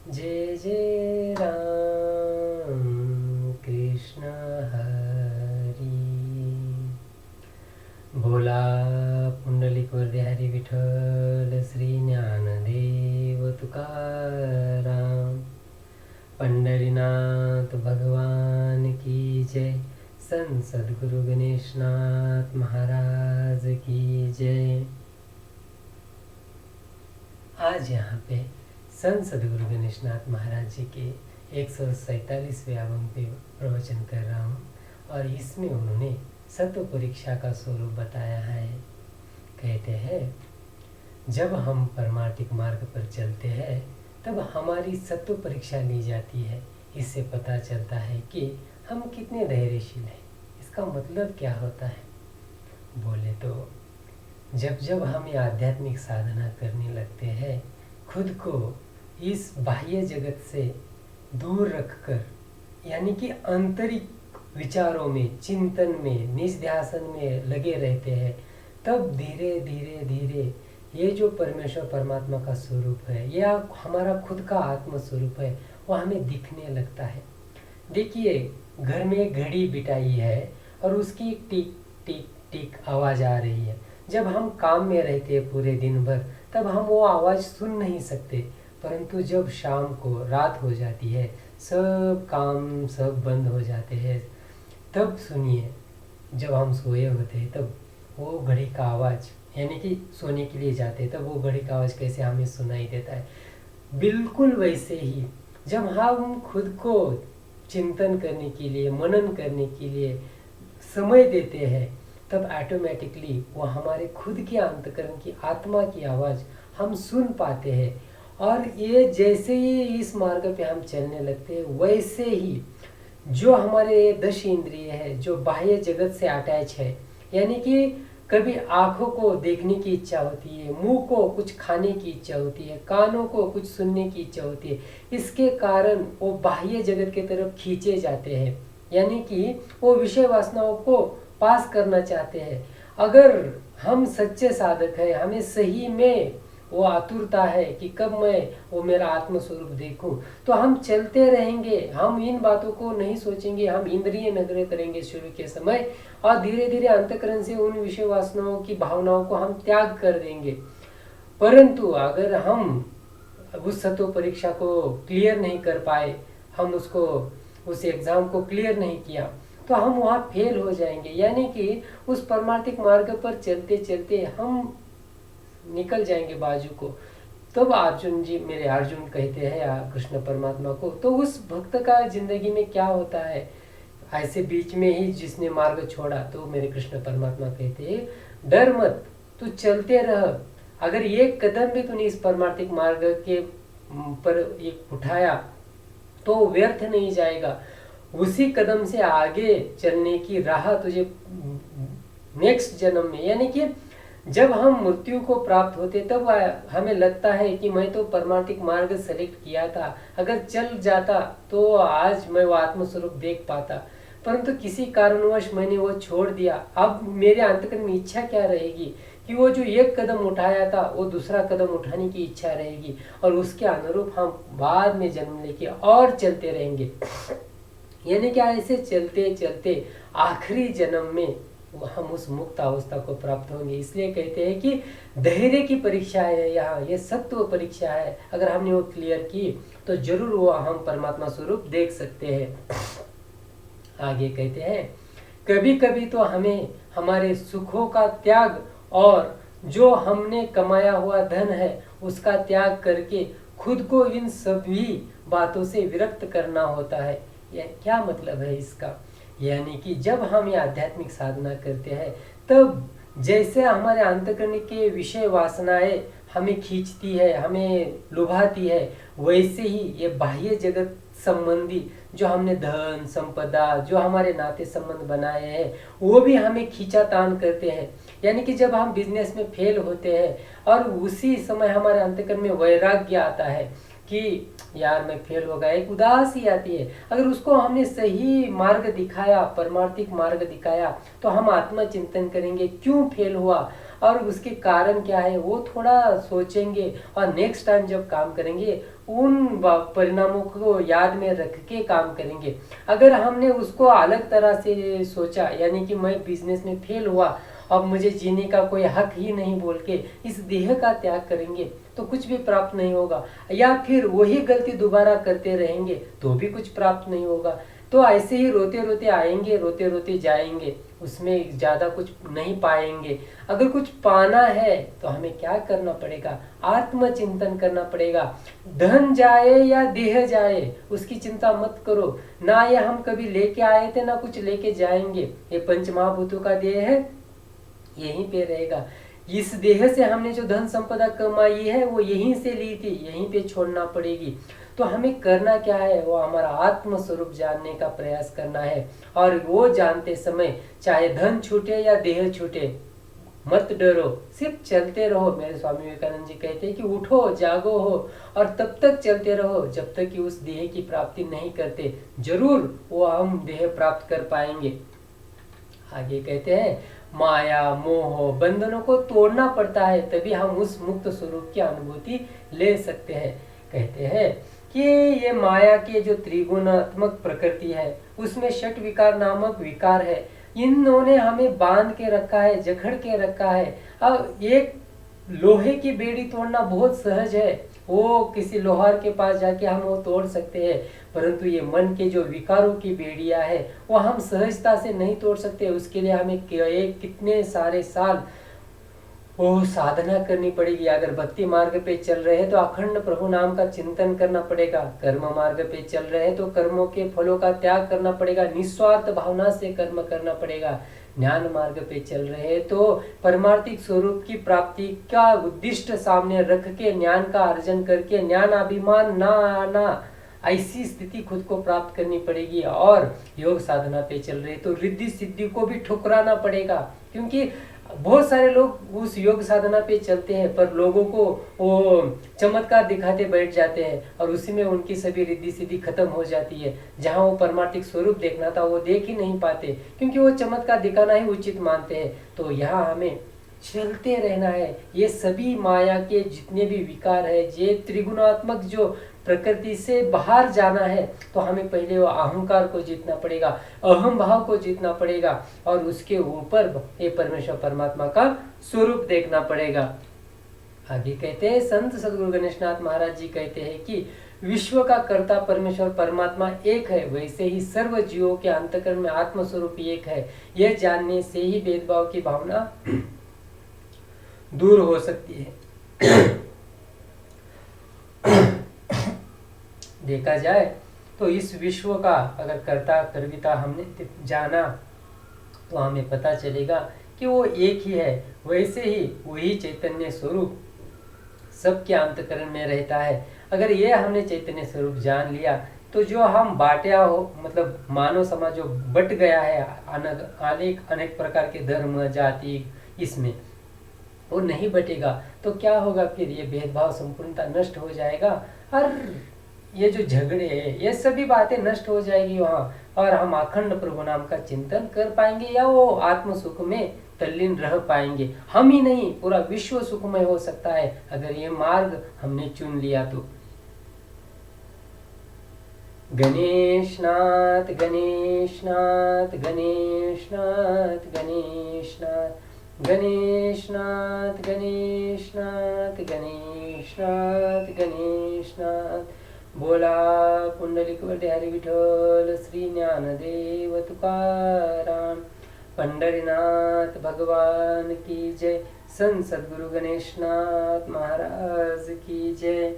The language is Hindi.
जय जय राम कृष्ण हरी। भोला पुंडलिक हरी विठ्ठल श्री ज्ञानदेव तुकाराम। पंढरीनाथ भगवान की जय। संत सद्गुरु गणेशनाथ महाराज की जय। आज यहाँ पे संत सद्गुरु गणेशनाथ महाराज जी के 147वें आगम पे प्रवचन कर रहा हूँ और इसमें उन्होंने सत्व परीक्षा का स्वरूप बताया है। कहते हैं जब हम परमार्थिक मार्ग पर चलते हैं तब हमारी सत्व परीक्षा ली जाती है। इससे पता चलता है कि हम कितने धैर्यशील हैं। इसका मतलब क्या होता है? बोले तो जब जब हम ये आध्यात्मिक साधना करने लगते हैं, खुद को इस बाह्य जगत से दूर रखकर, यानी कि आंतरिक विचारों में, चिंतन में, निध्यासन में लगे रहते हैं, तब धीरे धीरे धीरे ये जो परमेश्वर परमात्मा का स्वरूप है, यह हमारा खुद का आत्म स्वरूप है, वो हमें दिखने लगता है। देखिए, घर में एक घड़ी बिठाई है और उसकी टिक टिक टिक आवाज़ आ रही है। जब हम काम में रहते हैं पूरे दिन भर, तब हम वो आवाज़ सुन नहीं सकते, परंतु जब शाम को रात हो जाती है, सब काम सब बंद हो जाते हैं, तब सुनिए, जब हम सोए होते हैं तब वो घड़ी का आवाज़, यानी कि सोने के लिए जाते हैं तब वो घड़ी का आवाज़ कैसे हमें सुनाई देता है। बिल्कुल वैसे ही जब हम खुद को चिंतन करने के लिए, मनन करने के लिए समय देते हैं, तब ऑटोमेटिकली वो हमारे खुद के अंतःकरण की आत्मा की आवाज़ हम सुन पाते हैं। और ये जैसे ही इस मार्ग पे हम चलने लगते हैं, वैसे ही जो हमारे 10 इंद्रिय है, जो बाह्य जगत से अटैच है, यानी कि कभी आँखों को देखने की इच्छा होती है, मुंह को कुछ खाने की इच्छा होती है, कानों को कुछ सुनने की इच्छा होती है, इसके कारण वो बाह्य जगत की तरफ खींचे जाते हैं, यानी कि वो विषय वासनाओं को पास करना चाहते हैं। अगर हम सच्चे साधक हैं, हमें सही में वो आतुरता है कि कब मैं वो मेरा आत्मस्वरूप देखूं, तो हम चलते रहेंगे, हम इन बातों को नहीं सोचेंगे, हम इंद्रिय निग्रह करेंगे शुरू के समय, और धीरे धीरे अंतःकरण से उन विषय वासनाओं की भावनाओं को हम त्याग कर देंगे। परंतु अगर हम उस सत्व परीक्षा को क्लियर नहीं कर पाए, हम उस एग्जाम को क्लियर नहीं किया, तो हम वहाँ फेल हो जाएंगे। यानी कि उस परमार्थिक मार्ग पर चलते चलते हम निकल जाएंगे बाजू को। तब अर्जुन जी, मेरे अर्जुन कहते हैं कृष्ण परमात्मा को, तो उस भक्त का जिंदगी में क्या होता है? ऐसे बीच में ही जिसने मार्ग छोड़ा, तो मेरे कृष्ण परमात्मा कहते हैं, डर मत, तू चलते रह। अगर एक कदम भी तूने इस परमार्थिक मार्ग के पर एक उठाया तो व्यर्थ नहीं जाएगा। उसी कदम से आगे चलने की राह तुझे नेक्स्ट जन्म में, यानी कि जब हम मृत्यु को प्राप्त होते तब हमें लगता है कि मैं तो परमार्थिक मार्ग सेलेक्ट किया था, अगर चल जाता तो आज मैं वो आत्मस्वरूप देख पाता, परंतु किसी कारणवश मैंने वो छोड़ दिया। अब मेरे अंतःकरण में इच्छा क्या रहेगी कि वो जो एक कदम उठाया था वो दूसरा कदम उठाने की इच्छा रहेगी, और उसके अनुरूप हम बाद में जन्म लेके और चलते रहेंगे। यानी क्या, ऐसे चलते चलते आखिरी जन्म में हम उस मुक्त अवस्था को प्राप्त होंगे। इसलिए कहते हैं कि धैर्य की परीक्षा है यहाँ, ये सत्व परीक्षा है। अगर हमने वो क्लियर की तो जरूर वो हम परमात्मा स्वरूप देख सकते हैं। आगे कहते हैं, कभी कभी तो हमें हमारे सुखों का त्याग और जो हमने कमाया हुआ धन है उसका त्याग करके खुद को इन सभी बातों से विरक्त करना होता है। यह क्या मतलब है इसका? यानी कि जब हम ये आध्यात्मिक साधना करते हैं, तब जैसे हमारे अंतःकरण के विषय वासनाएं हमें खींचती है, हमें लुभाती है, वैसे ही ये बाह्य जगत संबंधी जो हमने धन संपदा, जो हमारे नाते संबंध बनाए हैं, वो भी हमें खींचातान करते हैं। यानी कि जब हम बिजनेस में फेल होते हैं और उसी समय हमारे अंतःकरण में वैराग्य आता है कि यार मैं फेल हो गया, एक उदासी आती है। अगर उसको हमने सही मार्ग दिखाया, परमार्थिक मार्ग दिखाया, तो हम आत्मचिंतन करेंगे क्यों फेल हुआ और उसके कारण क्या है, वो थोड़ा सोचेंगे और नेक्स्ट टाइम जब काम करेंगे उन परिणामों को याद में रख के काम करेंगे। अगर हमने उसको अलग तरह से सोचा, यानी कि मैं बिजनेस में फेल हुआ, अब मुझे जीने का कोई हक ही नहीं बोल के इस देह का त्याग करेंगे तो कुछ भी प्राप्त नहीं होगा, या फिर वही गलती दोबारा करते रहेंगे तो भी कुछ प्राप्त नहीं होगा। तो ऐसे ही रोते रोते आएंगे, रोते रोते जाएंगे, उसमें ज्यादा कुछ नहीं पाएंगे। अगर कुछ पाना है तो हमें क्या करना पड़ेगा? आत्मचिंतन करना पड़ेगा। धन जाए या देह जाए उसकी चिंता मत करो। ना ये हम कभी लेके आए थे, ना कुछ लेके जाएंगे। ये पंचमहाभूतों का देह है, यहीं पे रहेगा। इस देह से हमने जो धन संपदा कमाई है वो यहीं से ली थी, यहीं पे छोड़ना पड़ेगी। तो हमें करना क्या है? वो हमारा आत्म स्वरूप जानने का प्रयास करना है। और वो जानते समय चाहे धन छूटे या देह छूटे, मत डरो, सिर्फ चलते रहो। मेरे स्वामी विवेकानंद जी कहते हैं कि उठो, जागो हो और तब तक चलते रहो जब तक कि उस देह की प्राप्ति नहीं करते। जरूर वो हम देह प्राप्त कर पाएंगे। आगे कहते हैं, माया मोह बंधनों को तोड़ना पड़ता है, तभी हम उस मुक्त स्वरूप की अनुभूति ले सकते हैं। कहते हैं कि ये माया के जो त्रिगुणात्मक प्रकृति है उसमें षट विकार नामक विकार है। इन्होंने हमें बांध के रखा है, जकड़ के रखा है। अब एक लोहे की बेड़ी तोड़ना बहुत सहज है, वो किसी लोहार के पास जाके हम वो तोड़ सकते हैं, परंतु ये मन के जो विकारों की बेड़ियां है वो हम सहजता से नहीं तोड़ सकते। उसके लिए हमें कितने सारे साल वो साधना करनी पड़ेगी। अगर भक्ति मार्ग पे चल रहे हैं तो अखंड प्रभु नाम का चिंतन करना पड़ेगा। कर्म मार्ग पे चल रहे हैं तो कर्मों के फलों का त्याग करना पड़ेगा, निस्वार्थ भावना से कर्म करना पड़ेगा। ज्ञान मार्ग पे चल रहे हैं तो परमार्थिक स्वरूप की प्राप्ति का उद्दिष्ट सामने रख के ज्ञान का अर्जन करके ज्ञान अभिमान ना आना, ऐसी स्थिति खुद को प्राप्त करनी पड़ेगी। और योग साधना पे चल रहे तो रिद्धि सिद्धि को भी ठुकराना पड़ेगा, क्योंकि बहुत सारे लोग उस योग साधना पे चलते हैं पर लोगों को वो चमत्कार दिखाते बैठ जाते हैं और उसी में उनकी सभी रिद्धि सिद्धि खत्म हो जाती है। जहां वो परमार्थिक स्वरूप देखना था वो देख ही नहीं पाते, क्योंकि वो चमत्कार दिखाना ही उचित मानते हैं। तो यहाँ हमें चलते रहना है। ये सभी माया के जितने भी विकार है, ये त्रिगुणात्मक जो प्रकृति से बाहर जाना है तो हमें पहले वो अहंकार को जीतना पड़ेगा, अहम भाव को जीतना पड़ेगा और उसके ऊपर ये परमेश्वर परमात्मा का स्वरूप देखना पड़ेगा। आगे कहते हैं, संत सदगुरु गणेशनाथ महाराज जी कहते हैं कि विश्व का कर्ता परमेश्वर परमात्मा एक है, वैसे ही सर्व जीवों के अंतःकरण में आत्म स्वरूप एक है। यह जानने से ही भेदभाव की भावना दूर हो सकती है। देखा जाए तो इस विश्व का अगर कर्ता कर्विता हमने जाना तो हमें पता चलेगा कि वो एक ही है। वैसे ही वही चैतन्य स्वरूप सबके अंतःकरण में रहता है। अगर ये हमने चैतन्य स्वरूप जान लिया तो जो हम बांटा हो, मतलब मानव समाज जो बट गया है अनेक अनेक प्रकार के धर्म जाति, इसमें वो नहीं बटेगा। तो क्या होगा फिर? ये भेदभाव संपूर्णता नष्ट हो जाएगा और ये जो झगड़े हैं ये सभी बातें नष्ट हो जाएगी वहाँ, और हम अखंड प्रभु नाम का चिंतन कर पाएंगे या वो आत्म सुख में तल्लीन रह पाएंगे। हम ही नहीं, पूरा विश्व सुखमय हो सकता है अगर ये मार्ग हमने चुन लिया तो। गणेशनाथ गणेशनाथ गणेशनाथ गणेशनाथ गणेशनाथ गणेशनाथ गणेशनाथ गणेशनाथ। बोला पुंडलिक वरदे हरि विठ्ठल श्री ज्ञानदेव तुकाराम। पंढरीनाथ भगवान की जय। संत सद्गुरु गणेशनाथ महाराज की जय।